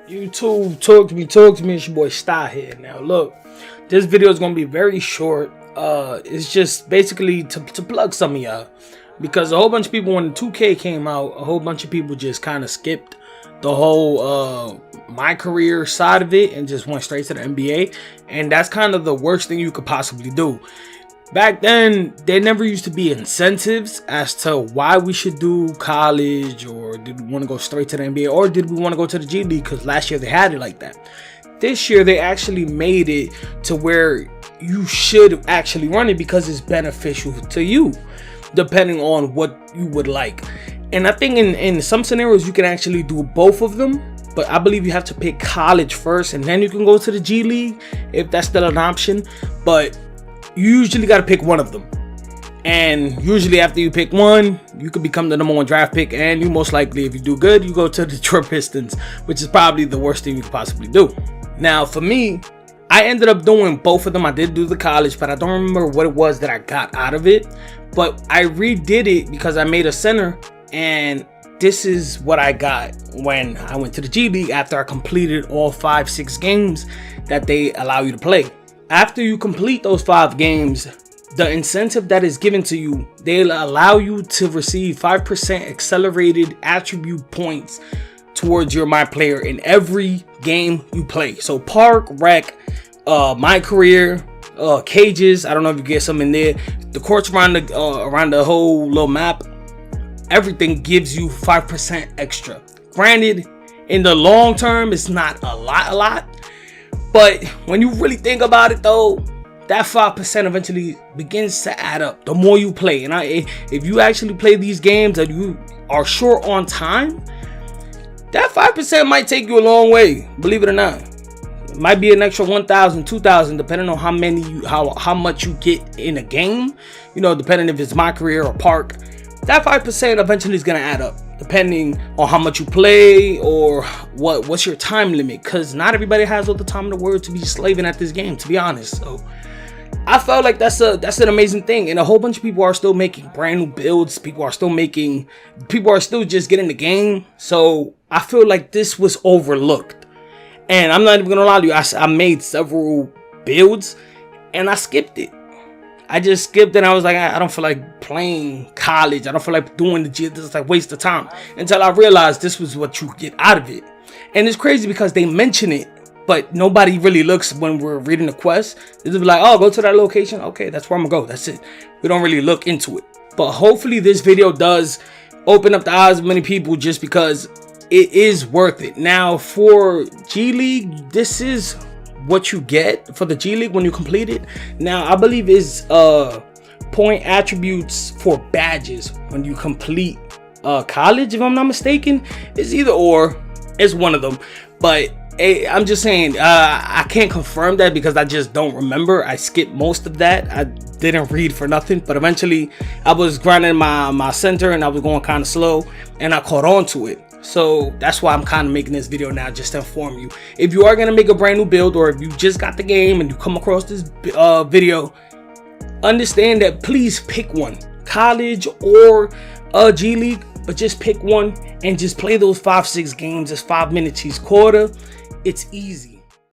YouTube, talk to me. It's your boy Stadia here. Now look, this video is gonna be very short. It's just basically to plug some of y'all, because a whole bunch of people, when the 2K came out, a whole bunch of people just kind of skipped the whole my career side of it and just went straight to the NBA, and that's kind of the worst thing you could possibly do. Back then, there never used to be incentives as to why we should do college, or did we want to go straight to the NBA, or did we want to go to the G League, because last year they had it like that. This year they actually made it to where you should actually run it because it's beneficial to you, depending on what you would like. And I think in some scenarios you can actually do both of them, but I believe you have to pick college first and then you can go to the G League if that's still an option. But you usually got to pick one of them, and usually after you pick one, you could become the #1 draft pick, and you most likely, if you do good, you go to the Detroit Pistons, which is probably the worst thing you could possibly do. Now for me, I ended up doing both of them. I did do the college, but I don't remember what it was that I got out of it, but I redid it because I made a center, and this is what I got when I went to the G League after I completed all 5-6 games that they allow you to play. After you complete those 5 games, the incentive that is given to you, they'll allow you to receive 5% accelerated attribute points towards your my player in every game you play. So park, rec, my career, cages, I don't know if you get some in there, the courts around the whole little map, everything gives you 5% extra. Granted, in the long term, it's not a lot. But when you really think about it though, that 5% eventually begins to add up the more you play. And if you actually play these games and you are short on time, that 5% might take you a long way, believe it or not. It might be an extra 1,000, 2,000, depending on how much you get in a game. You know, depending if it's my career or park. That 5% eventually is gonna add up, depending on how much you play or what's your time limit, because not everybody has all the time in the world to be slaving at this game, to be honest. So I felt like that's an amazing thing, and a whole bunch of people are still making brand new builds. People are still just getting the game. So I feel like this was overlooked, and I'm not even gonna lie to you, I made several builds and I skipped it. I just skipped it, and I was like, I don't feel like playing college. I don't feel like doing the G. This is like waste of time. Until I realized this was what you get out of it. And it's crazy because they mention it, but nobody really looks when we're reading the quest. They just be like, oh, go to that location. Okay, that's where I'm gonna go. That's it. We don't really look into it. But hopefully this video does open up the eyes of many people, just because it is worth it. Now for G League, this is what you get for the G League when you complete it. Now I believe is point attributes for badges when you complete college, if I'm not mistaken. It's either or, it's one of them, but I'm just saying, I can't confirm that because I just don't remember. I skipped most of that. I didn't read for nothing, but eventually I was grinding my center and I was going kind of slow, and I caught on to it. So that's why I'm kind of making this video now, just to inform you. If you are going to make a brand new build, or if you just got the game and you come across this video, understand that please pick one, college or G League, but just pick one and just play those 5-6 games. It's 5 minutes each quarter. It's easy.